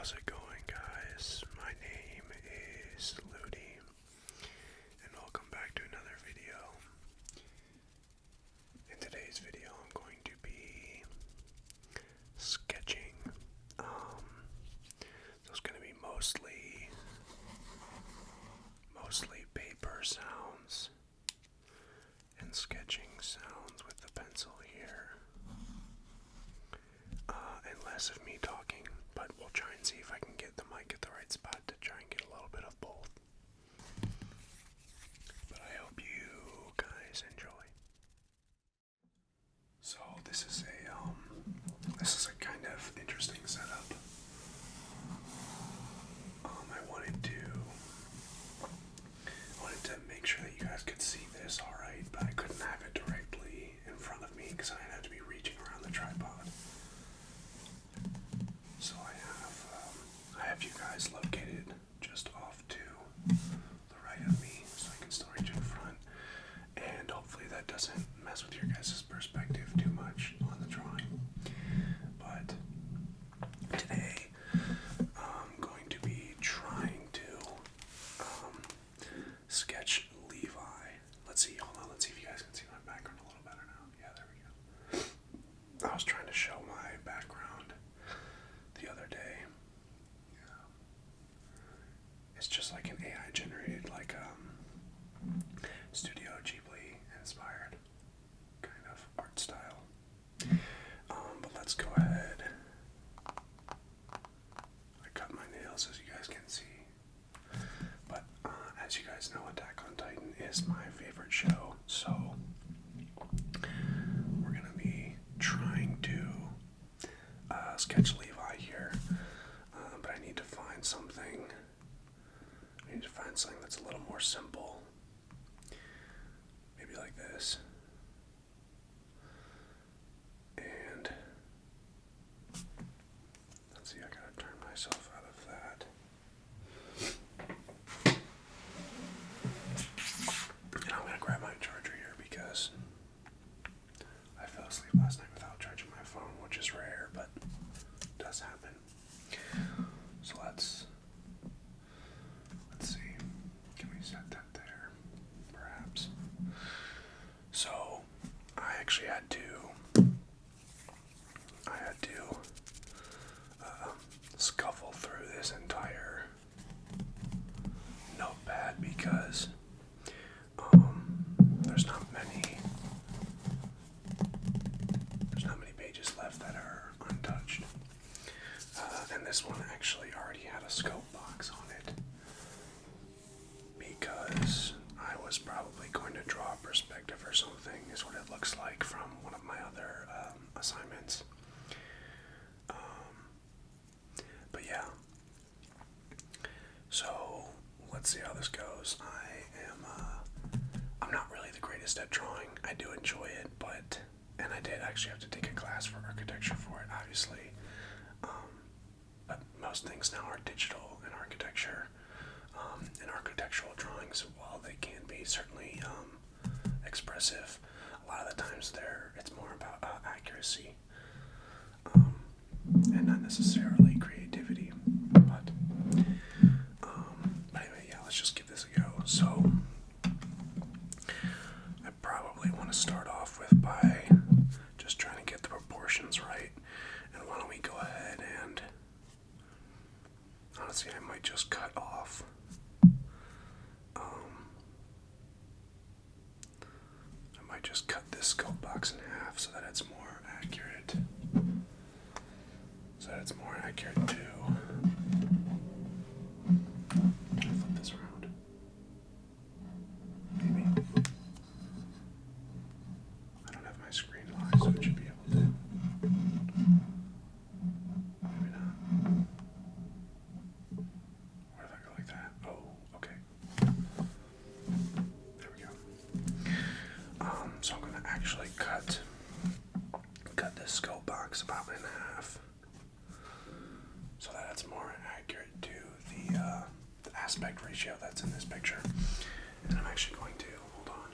How's it going, guys? My name is Ludi, and welcome back to another video. In today's video, I'm going to be sketching. So it's going to be mostly paper sounds and sketching sounds with the pencil here. And less of me talking, but we'll try and see if I can get the mic at the right spot to try and get a little bit of both. But I hope you guys enjoy. So this is a kind of interesting setup. I wanted to make sure that you guys could see this alright, but I couldn't have it directly in front of me because I'd have to be reaching around the tripod. So I have you guys located just off to the right of me so I can still reach in front, and hopefully that doesn't mess with your guys' perspective too much on the drawing. But today I'm going to be trying to sketch Levi. Let's see if you guys can see my background a little better now. Yeah, there we go. I was trying to show my background the other day. Yeah. It's just like an AI generated, like Studio Ghibli inspired kind of art style. But let's go ahead. I cut my nails, as you guys can see. But as you guys know, Attack on Titan is my favorite show, so we're gonna be trying to sketch Levi here. But I need to find something. I need to find something that's a little more simple. Maybe like this. And let's see, I gotta turn myself out of that. And I'm gonna grab my charger here because I fell asleep last night without charging my phone, which is rare, but it does happen. So let's see. Can we set that there? Perhaps. So I actually had to scuffle through this entire notepad because there's not many pages left that are untouched. And this one actually already had a scope box on it because I was probably going to draw a perspective or something, is what it looks like from one of my other assignments. But yeah, so let's see how this goes. I'm not really the greatest at drawing. I do enjoy it, and I did actually have to take a class for architecture for it, obviously. But most things now are digital in architecture. And architectural drawings, while they can be certainly expressive, a lot of the times it's more about accuracy. And not necessarily creativity, but anyway, yeah, let's just give this a go. So I probably want to start off by just trying to get the proportions right, and why don't we go ahead and honestly, I might just cut off this scope box in half so that it's more accurate. Too. Can I flip this around? Maybe. I don't have my screen locked, so it should be able to. Maybe not. What if I go like that? Oh, okay. There we go. So I'm gonna actually cut this scope box about in half, so that it's more accurate to the aspect ratio that's in this picture. And I'm actually going to, hold on.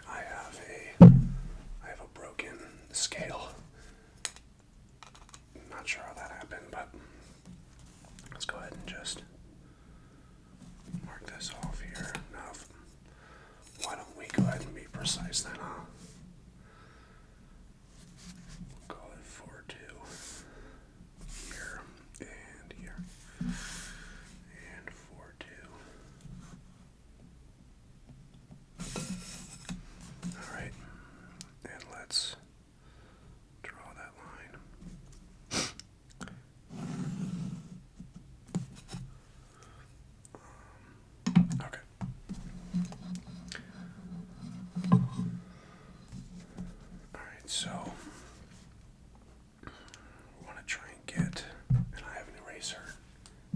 I precise then, huh? We'll call it 4-2 here and here. And 4-2. Alright. And let's draw that line. Okay. Alright, so we want to try and get, and I have an eraser,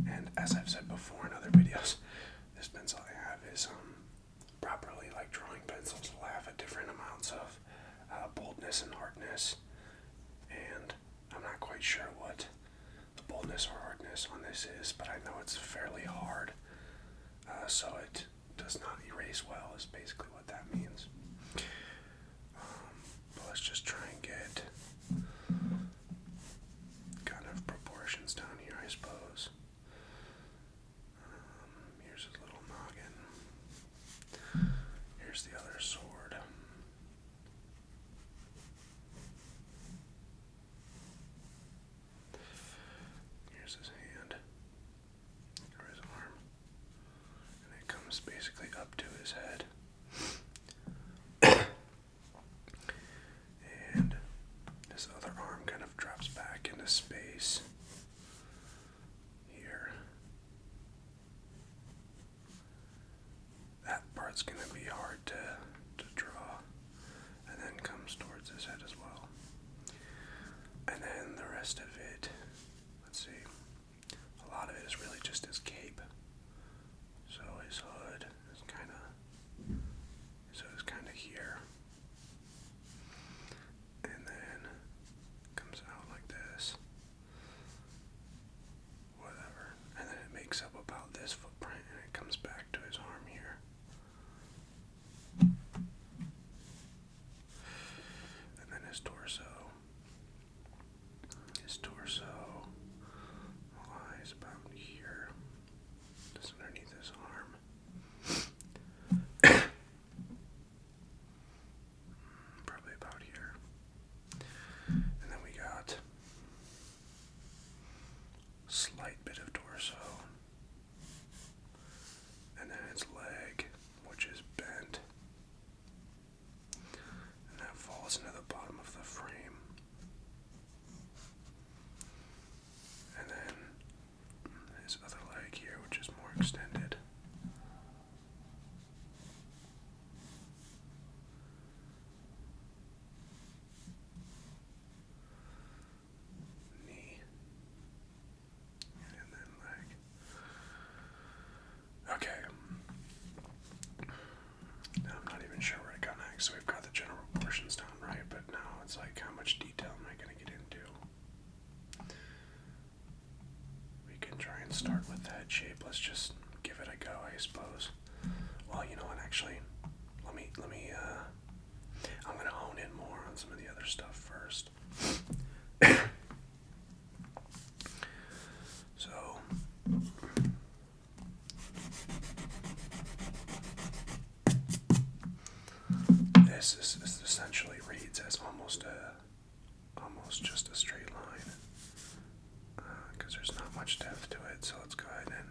and as I've said before in other videos, this pencil I have is properly, like drawing pencils will have a different amounts of boldness and hardness, and I'm not quite sure what the boldness or hardness on this is, but I know it's fairly hard, so it does not erase well is basically what that means. But let's just try and get kind of proportions down here, I suppose. Here's his little noggin. Here's the other sword. Here's his hand, or his arm, and it comes basically up to his head. And his other arm kind of drops back into space here. That part's going to be hard to draw, and then comes towards his head as well. And then the rest of it, let's see, a lot of it is really just his cape. So his hood is kind of here, and then comes out like this, whatever, and then it makes up about this footprint, and it comes back to his arm here. And then his torso. His torso lies about here, just underneath his arm. Probably about here. And then we got a slight bit of torso. And then its leg, which is bent. And that falls into the bottom of the frame. And then his other leg here, which is more extended. Knee. And then leg. Okay. Now I'm not even sure where to go next. So we've got the general proportions down right, but now it's like how much detail am I going to get into? We can try and start with the head shape. Let's just give it a go, I suppose. Well, you know what, actually, let me I'm going to hone in more on some of the other stuff first. So, this is essentially reads as almost just a straight line, because there's not much depth to it. So let's go ahead and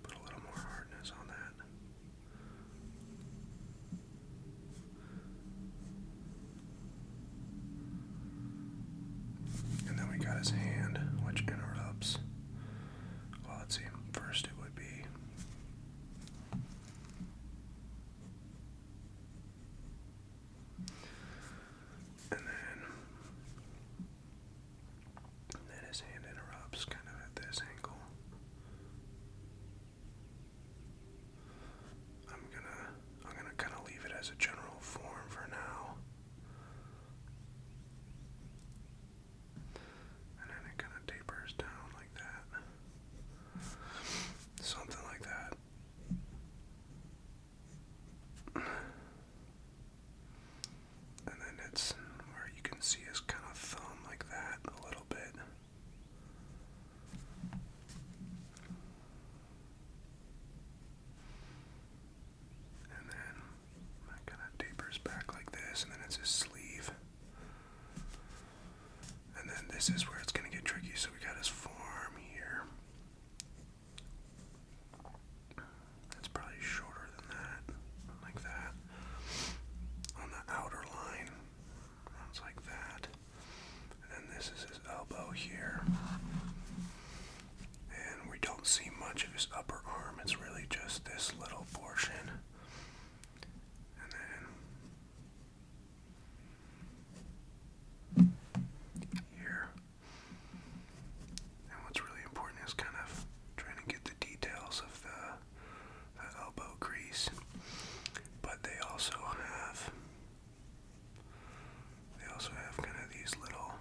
put a little more hardness on that. And then we got his hand, which interrupts. Well, let's see. First it would be and then his hand interrupts kind of at this angle. I'm gonna kind of leave it as a general form for now. And then it this is where it's going to get tricky. So we got his forearm here. It's probably shorter than that, like that. On the outer line, runs like that. And then this is his elbow here. And we don't see much of his upper arm. It's really just this little portion. And then here. And what's really important is kind of trying to get the details of the elbow crease. But they also have kind of these little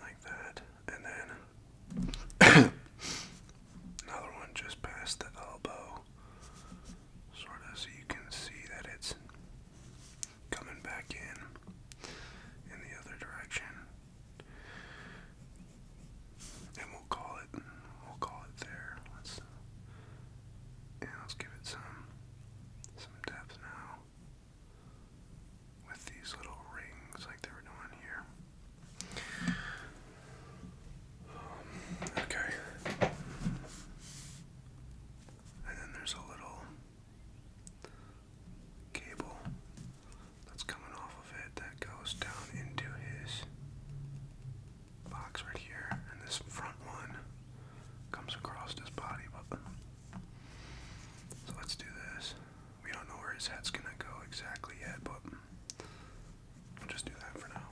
like that, and then another one just past the elbow, sort of, so you can see that it's coming back in the other direction. And we'll call it there. Let's give it some depth now with these little rings like they were doing here. Okay. And then there's a little cable that's coming off of it that goes down into his box right here, and this front one comes across his body button. So let's do this. We don't know where his head's gonna go exactly yet, but we'll just do that for now.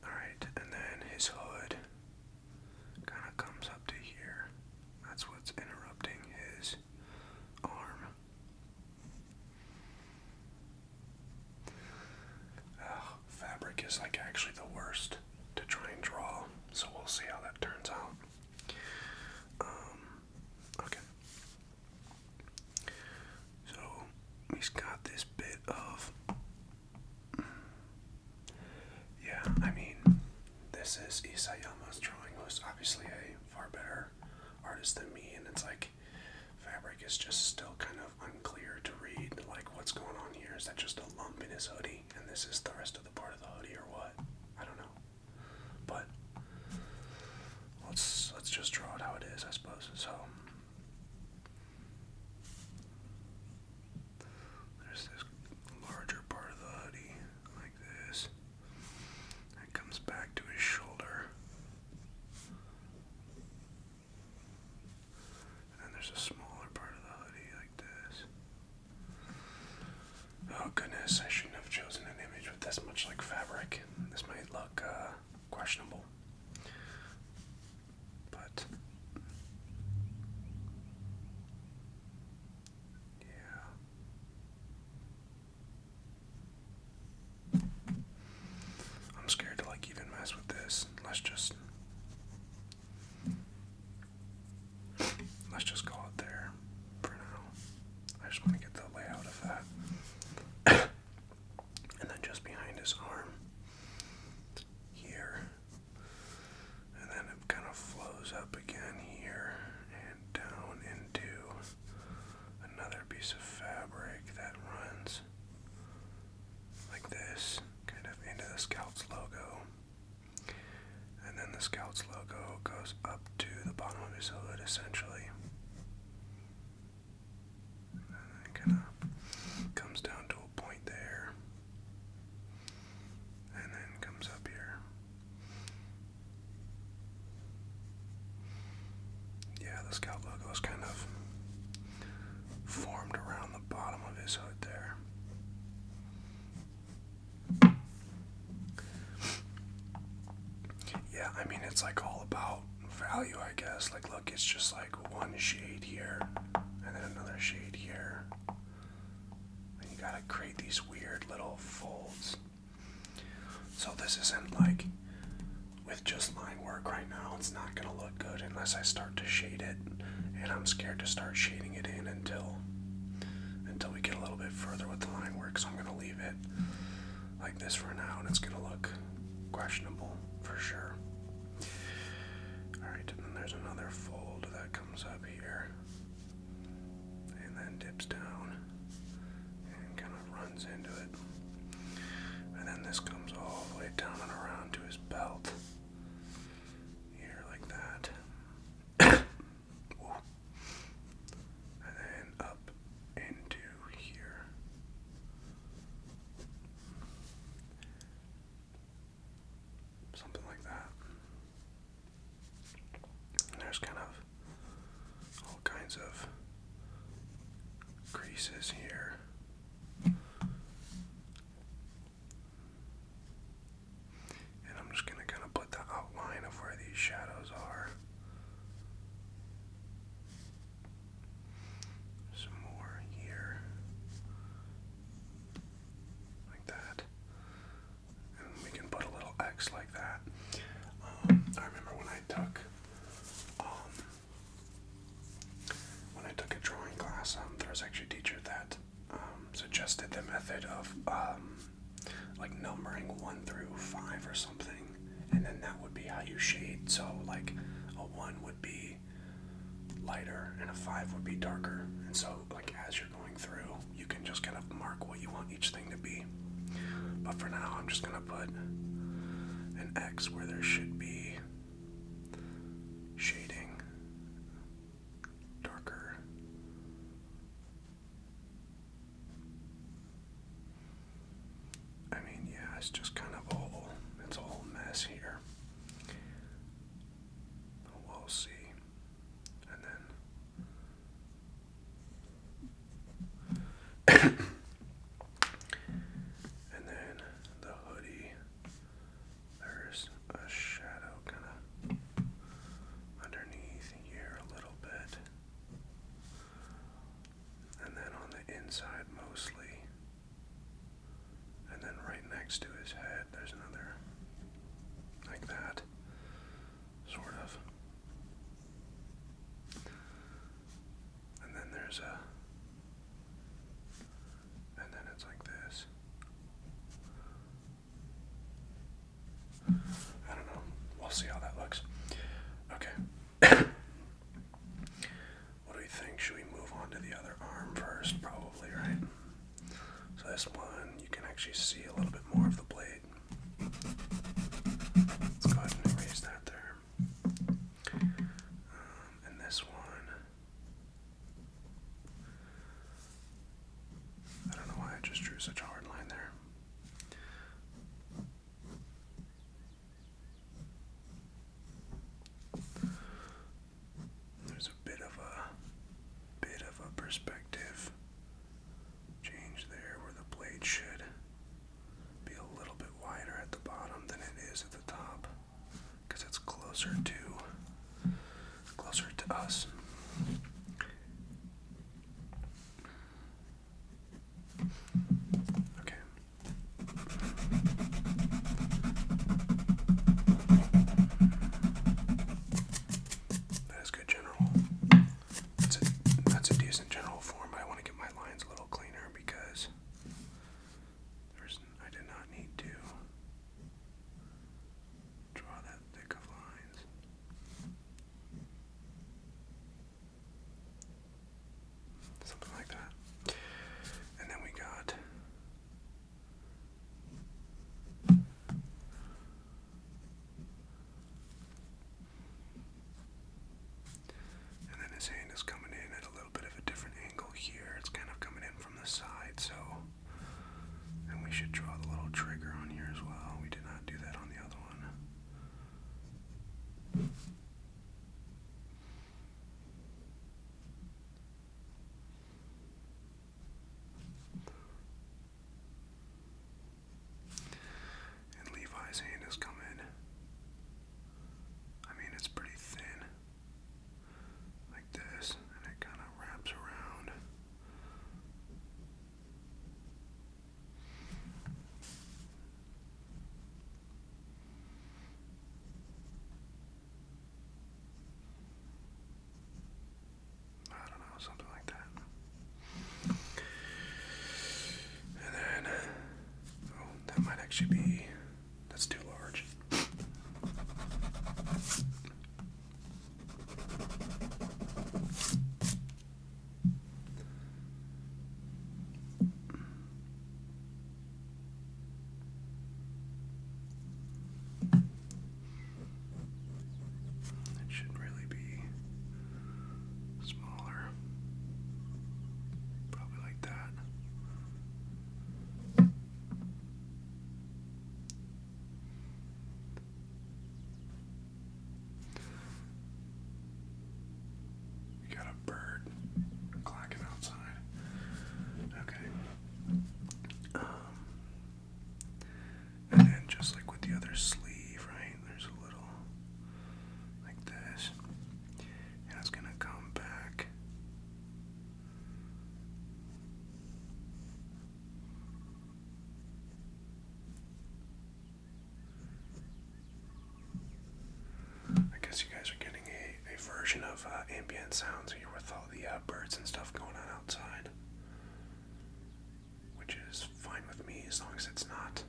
Alright, and then his hood kind of comes up to here. That's what's interrupting his arm. Fabric is like actually the worst to try and draw, so we'll see how that turns out. Okay. So he's got this bit of, yeah, I mean, this is Isayama's drawing, who's obviously a far better artist than me, and it's like fabric is just still kind of unclear to read, like what's going on here. Is that just a lump in his hoodie, and this is the rest of the part of the hoodie, or what? I don't know. But let's just draw it how it is, I suppose. So there's this larger part of the hoodie, like this. It comes back to his shoulder. And then there's a smaller part of the hoodie, like this. Oh goodness, I shouldn't have chosen an image with this much like fabric. This might look questionable. But yeah. I'm scared to like even mess with this. Let's just call it there for now. I just want to get the layout of that. And then just behind his arm here. And then it kind of flows up again here and down into another piece of fabric that runs like this, kind of into the Scouts logo. And then the Scouts logo goes up to the bottom of his hood, essentially. And then it kind of comes down to a point there. And then comes up here. Yeah, the Scout logo is kind of formed around the bottom of his hood there. Yeah, I mean, it's like all about value, I guess. Like, look, it's just like one shade here, and then another shade here. And you gotta create these weird little folds. So this isn't like, with just line work right now, it's not gonna look good unless I start to shade it. And I'm scared to start shading it in until we get a little bit further with the line work. So I'm gonna leave it like this for now, and it's gonna look questionable for sure. Alright, and then there's another fold that comes up here and then dips down shade. So like a 1 would be lighter and a 5 would be darker. And so like as you're going through, you can just kind of mark what you want each thing to be. But for now, I'm just gonna put an X where there should be shading, darker. I mean, yeah, it's just kind of it's a whole mess here. We'll see. And then and then the hoodie, there's a shadow kind of underneath here a little bit. And then on the inside mostly. And then right next to his head, there's another, like that, sort of. And then there's and then it's like this. I don't know. We'll see how that looks. Okay. What do we think? Should we move on to the other arm first? Probably, right? So this one, you can actually see a little bit more of the blade. Let's go ahead and erase that there. And this one, I don't know why I just drew such a hard line there. There's a bit of a perspective change there where the blade should be a little bit wider at the bottom than it is at the top because it's closer to us. Okay. That is good general. That's a decent general form, but I want to get my lines a little cleaner because I did not need to draw that thick of lines. Something like that. And then we got and then his hand is coming in at a little bit of a different angle here. It's kind of coming in from the side, so and we should draw the little trigger on here as well. We did not do that on the other one. And Levi's hand is coming. I mean, it's pretty thin, like this, and it kind of wraps around. I don't know, something like that. And then, oh, that might actually be, that's too large. It should really be smaller. Probably like that. We got a bird clacking outside. Okay. And then just like with the other sleeve, right? There's a little like this. And it's gonna come back. I guess you guys are getting a version of ambient sounds here with all the birds and stuff going on outside, which is fine with me as long as it's not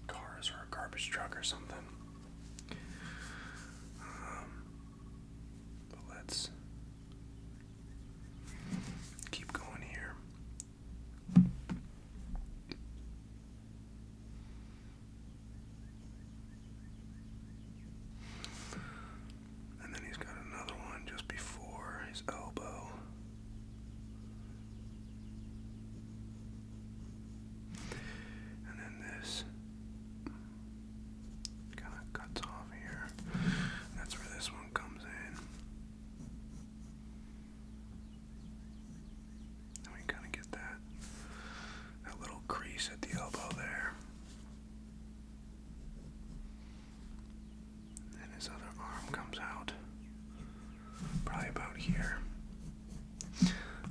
cars or a garbage truck or something. comes out probably about here.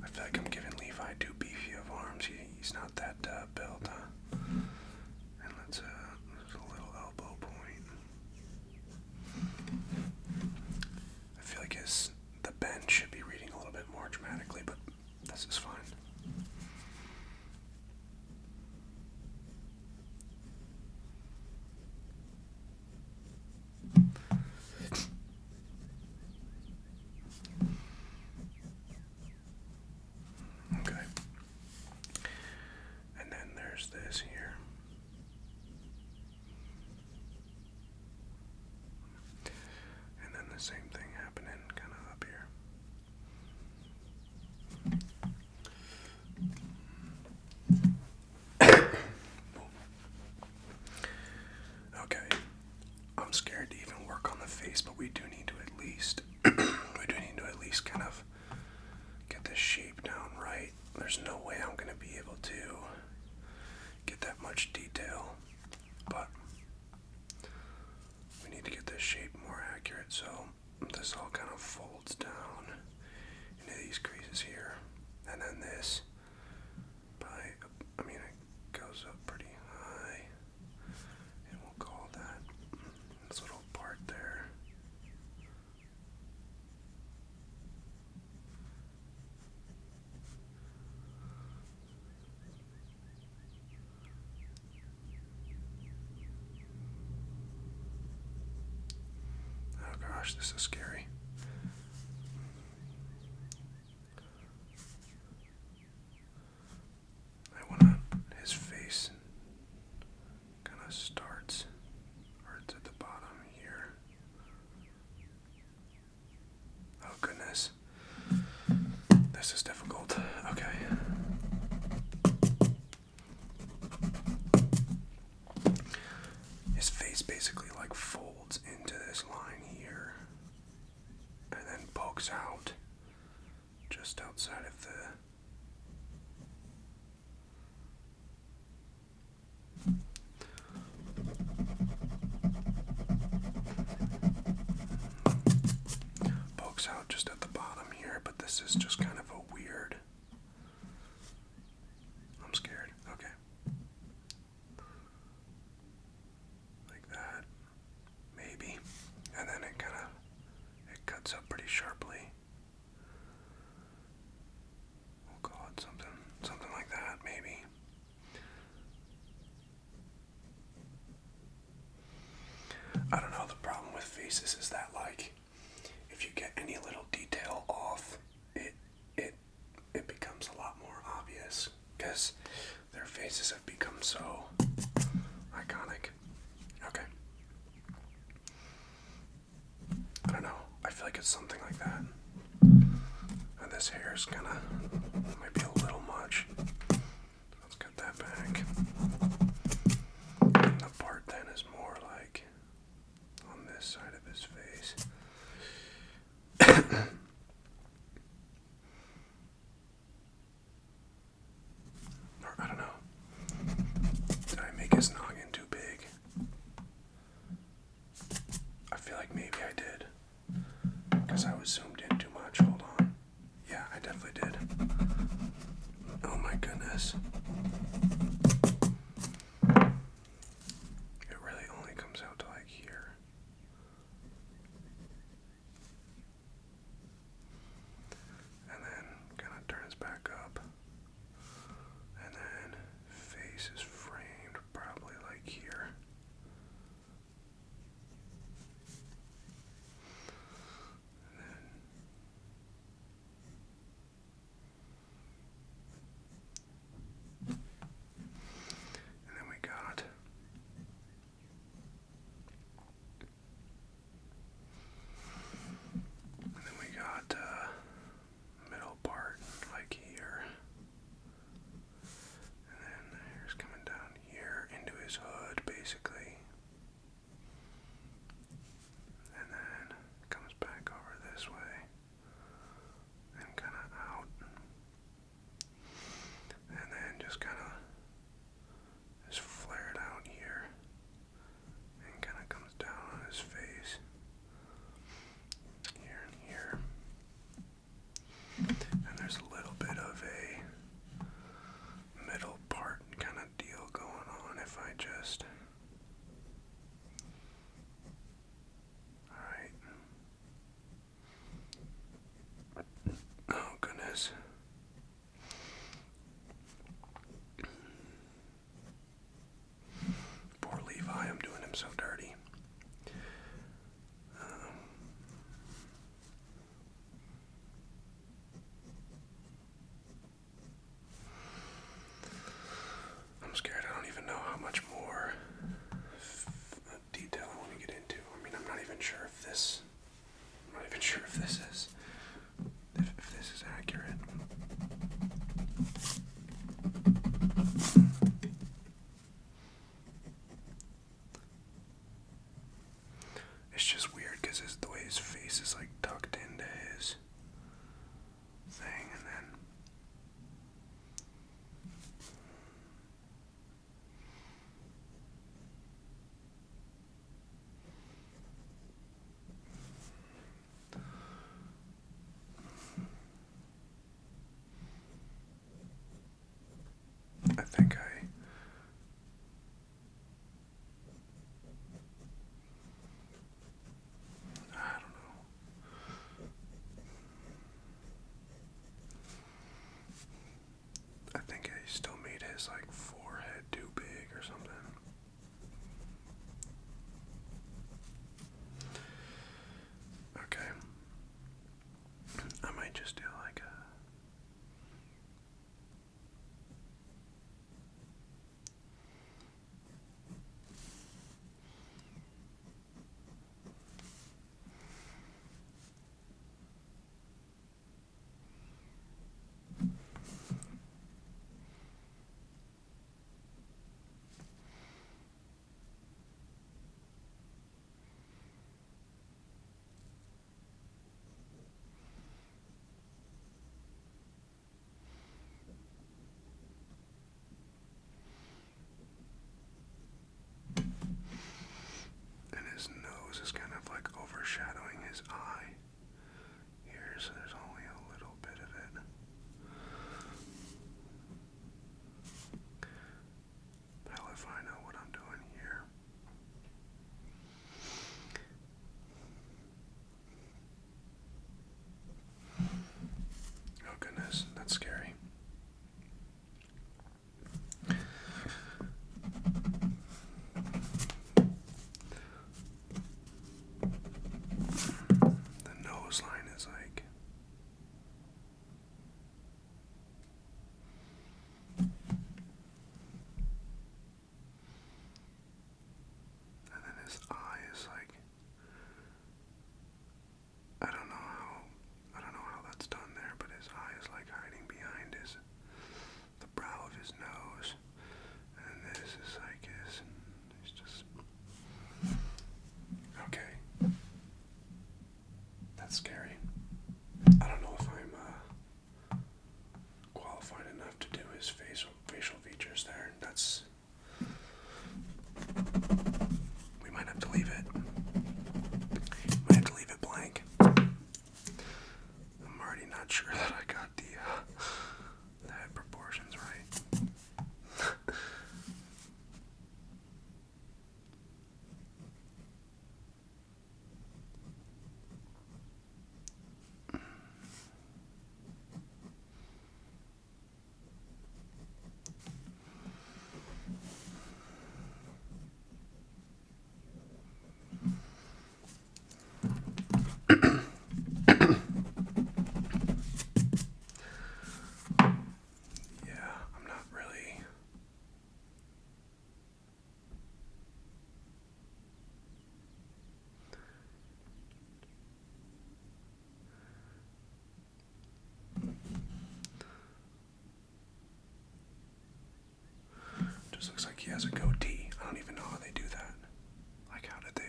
I feel like I'm giving Levi too beefy of arms. He's not that built. And let's there's a little elbow point. I feel like the bend should be reading a little bit more dramatically, but this is fine. Okay. And then there's this here. And then the same thing happening kind of up here. Okay. I'm scared to even work on the face, but we do need to at least kind of get this shape down right. There's no way I'm going to be able to get that much detail, but we need to get this shape more accurate, so this all kind of folds down into these creases here, and then this it goes up pretty high, and we'll call that this little part there. Oh gosh, this is scary. His face kind of starts, or it's at the bottom here. Oh goodness. This is difficult. Okay. His face basically like folds into this line here and then pokes out just outside of the out just at the bottom here, but this is just kind of a weird. I'm scared. Okay. Like that. Maybe. And then it cuts up pretty sharply. We'll call it something like that, maybe. I don't know, the problem with faces is that if you get any little detail off, it becomes a lot more obvious because their faces have become so iconic. Okay. I don't know. I feel like it's something like that. And this hair is might be a little much. Let's cut that back. And the part then is more like on this side of his face. Or I don't know. Did I make his noggin too big? I feel like maybe I did. Because I was zoomed in too much. Hold on. Yeah, I definitely did. Oh my goodness. It really only comes out to like here. And then kind of turns back up. And then face is framed probably like here. And then sure if this. I'm not even sure if this is. If this is accurate. It's just weird because the way his face is like tucked into his thing, and then I think I don't know. I think he still made his like forehead too big or something. Okay. I might just do like a and his nose is kind of like overshadowing his eye here, so there's only a little bit of it. Hell if I know what I'm doing here. Oh goodness, that's scary. The nose line is like and then his eye is like I don't know how that's done there, but his eye is like hiding behind the brow of his nose. And this is like he's just okay. That's scary. I don't know if I'm qualified enough to do his facial features there. We might have to leave it. Might have to leave it blank. I'm already not sure that I got the head proportions right. Yeah, I'm not really. Just looks like he has a goatee. I don't even know how they do that. Like, how did they?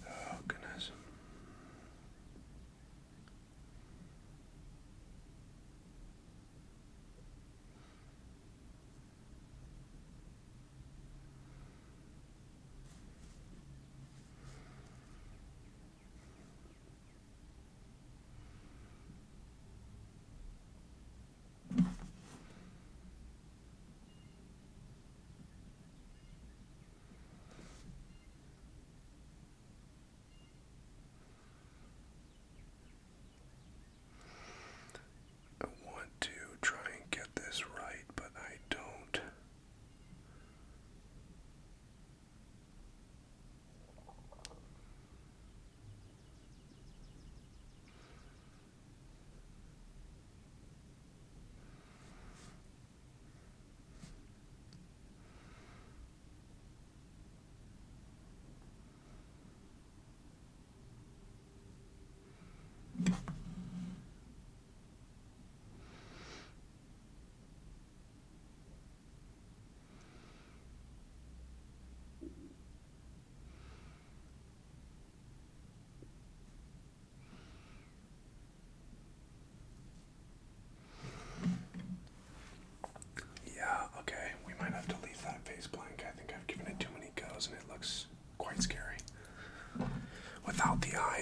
Oh, goodness.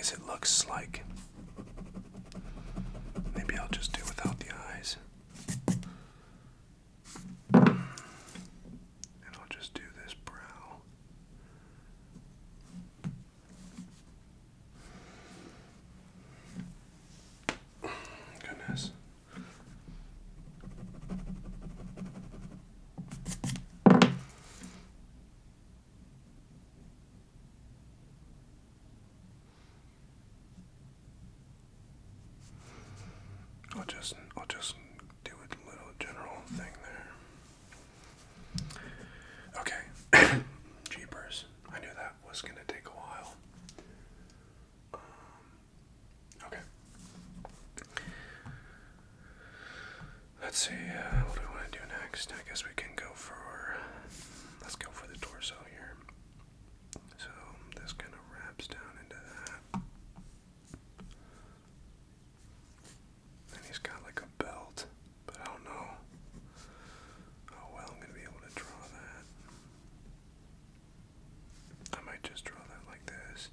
eyes, it looks like. Maybe I'll just do without the eyes. And I'll just do this brow. Goodness. I'll just do a little general thing there. Okay. Jeepers. I knew that was gonna take a while. Okay. Let's see, what do I want to do next? I guess we can let's go for the torso here. So this kind of wraps down into that. And he's got like a belt, but I don't know how well I'm going to be able to draw that. I might just draw that like this.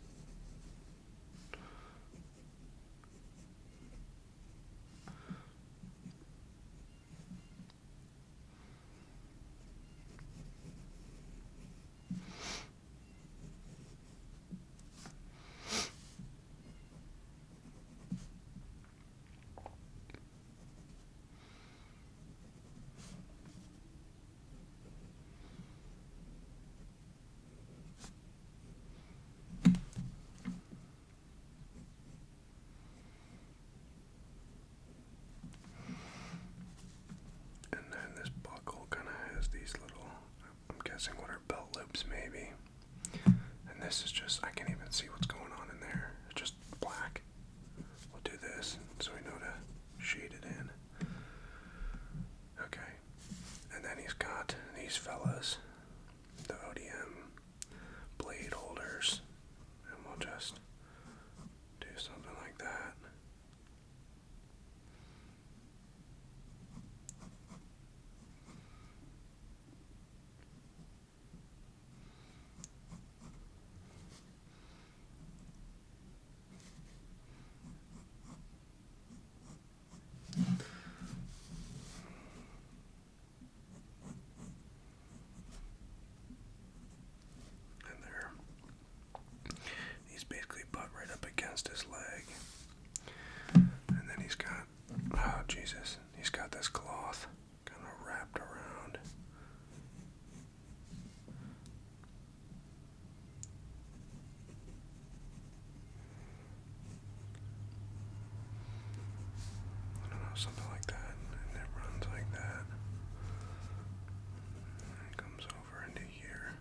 What are belt loops maybe, and this is just, I can't even see what's going on in there, it's just black. We'll do this so we know to shade it in. Okay, and then he's got these fellas, the ODM blade holders, and we'll just do something like that. Basically butt right up against his leg. And then he's got, oh Jesus, he's got this cloth kind of wrapped around. I don't know, something like that. And it runs like that. And it comes over into here.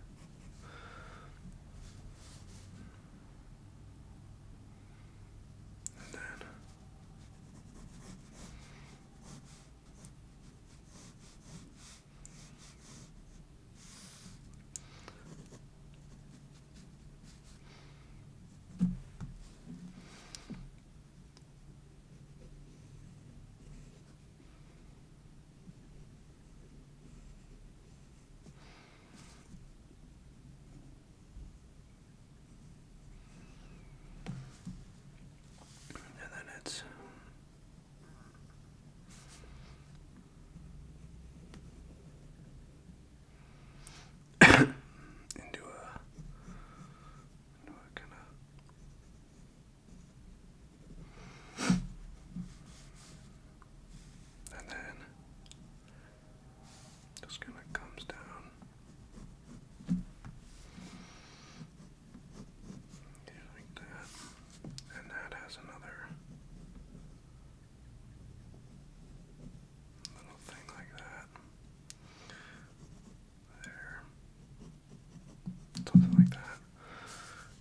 Something like that.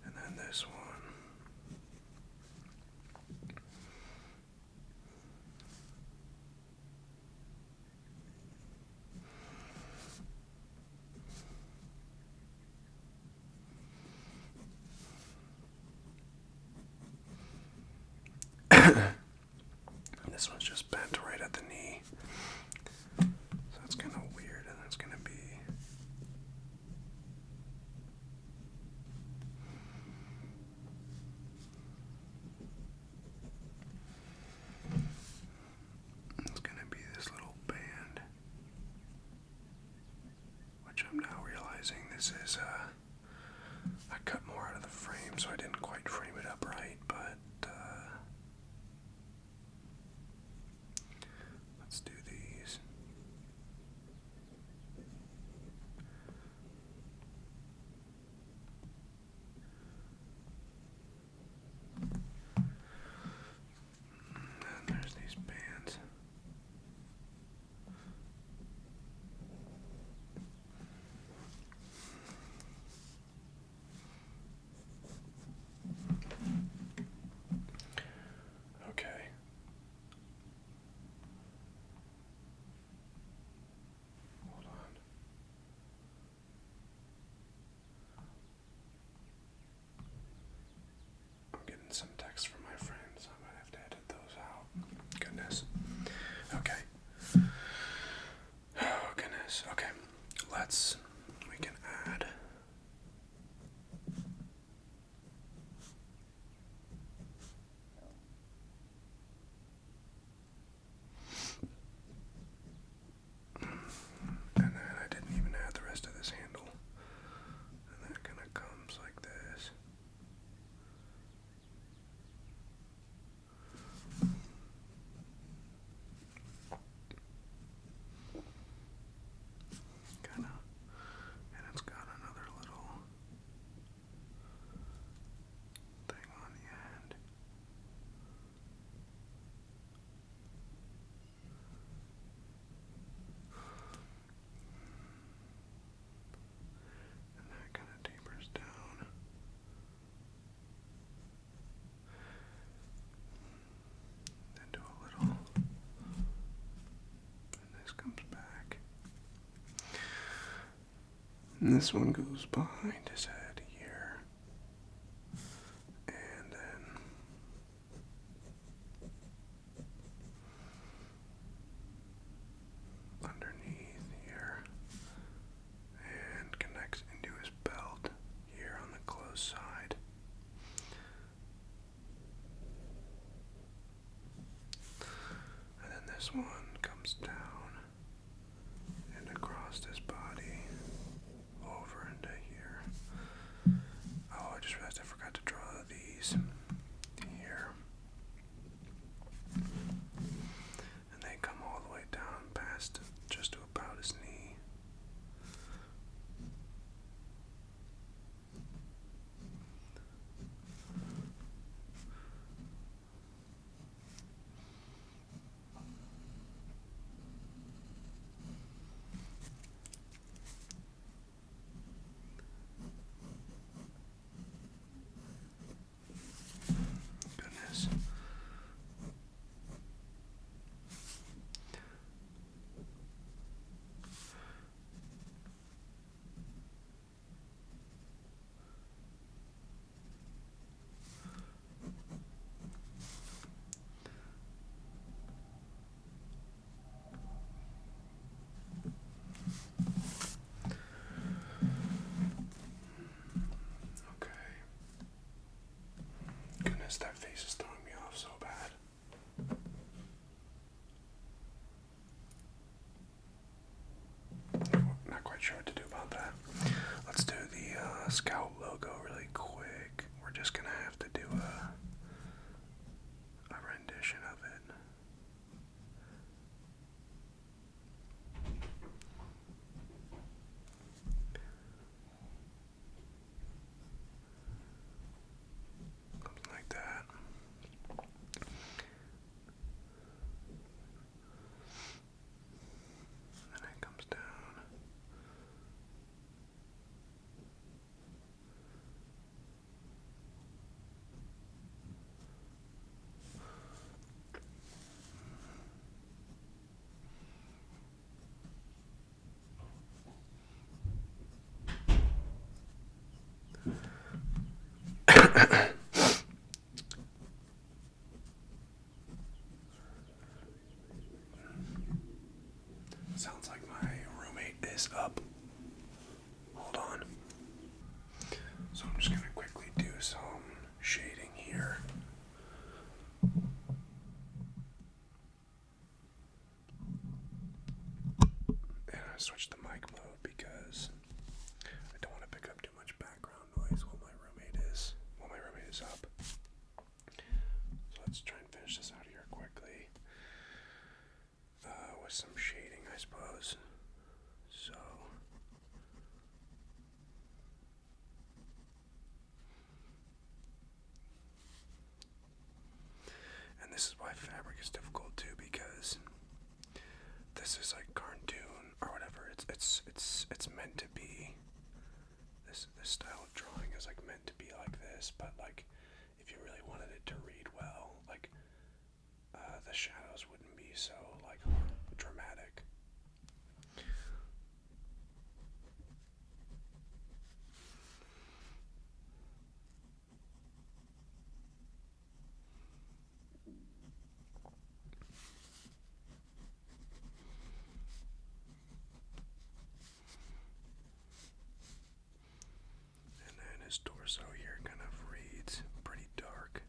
And then this one. This one's just bent right at the knee. So that's kind of weird, and that's going to be... this is, I cut more out of the frame, so I didn't quite frame it up right, but, let's do these. And there's these bands. Okay. Hold on. I'm getting some text from my friends. I might have to edit those out. Goodness. Okay. Oh, goodness. Okay. We can add. And then I didn't even add the rest of this handle. And that kind of comes like this. Kind of. And it's got another little thing on the end. And that kind of tapers down. Then do a little. And this comes back. And this one goes behind his head here. And then underneath here. And connects into his belt here on the closed side. And then this one comes down and across his body over into here. Oh, I just realized I forgot to draw these here. And they come all the way down past just to about his knee. Goodness. Okay. Goodness, that face is throwing me off so bad. Not quite sure what to do about that. Let's do the Scout logo really quick. We're just gonna have to do a rendition of it. Something like that. And then it comes down. Sounds like my roommate is up. Hold on. So I'm just gonna quickly do some shading here. And I switched the mic mode because I don't want is up. So let's try and finish this out here quickly. With some shading, I suppose. So. And this is why fabric is difficult too, because this is like cartoon or whatever. It's meant to be. This style of drawing is like meant to be like this, but like if you really wanted it to read well, like the shadows wouldn't be so like dramatic. And then his torso here kind of reads pretty dark.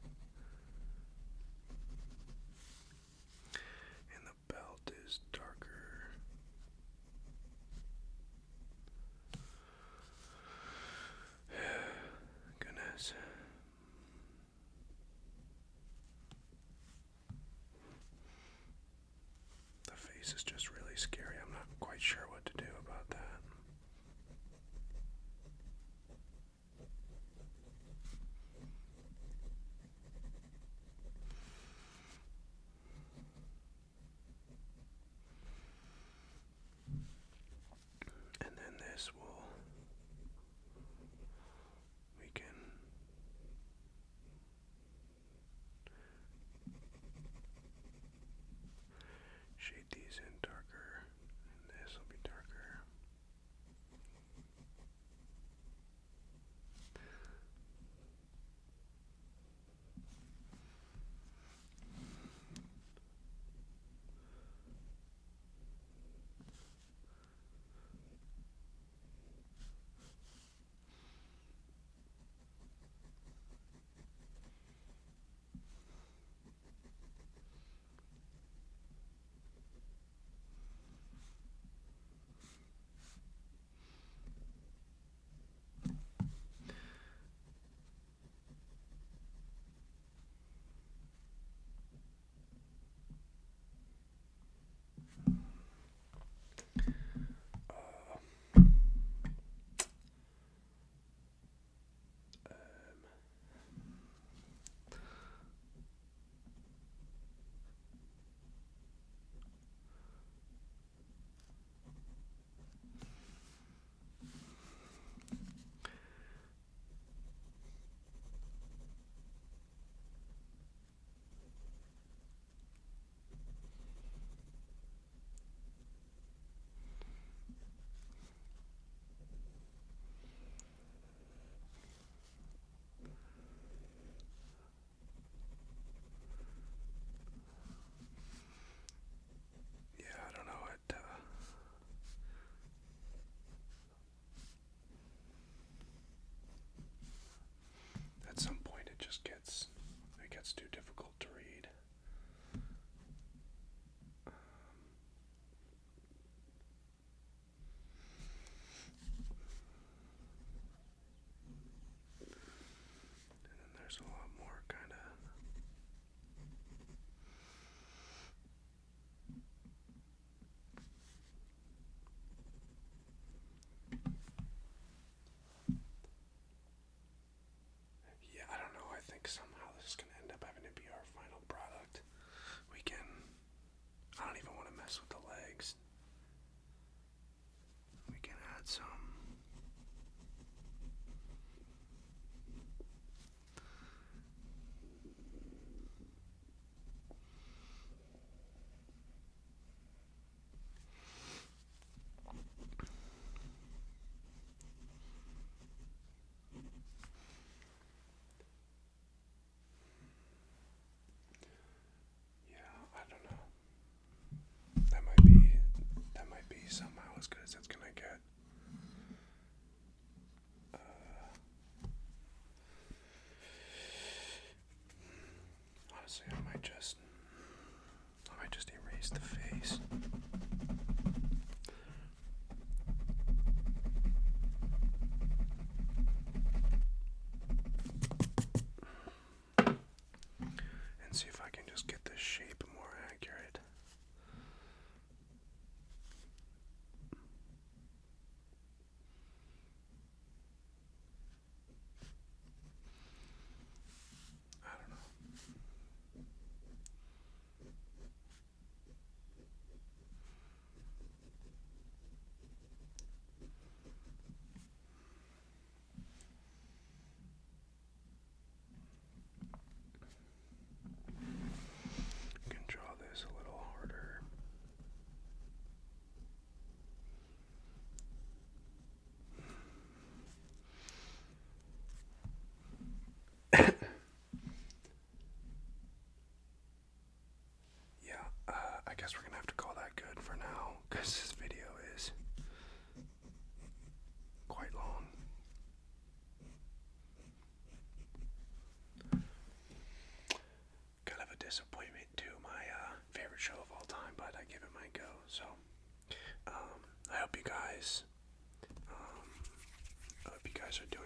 And the belt is darker. Goodness. The face is just really scary. I'm not quite sure what to do about that. And then this we can shade these in darker.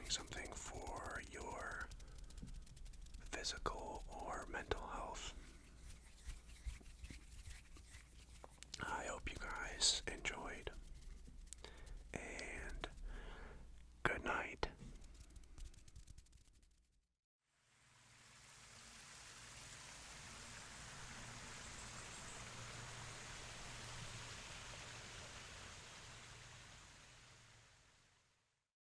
something for your physical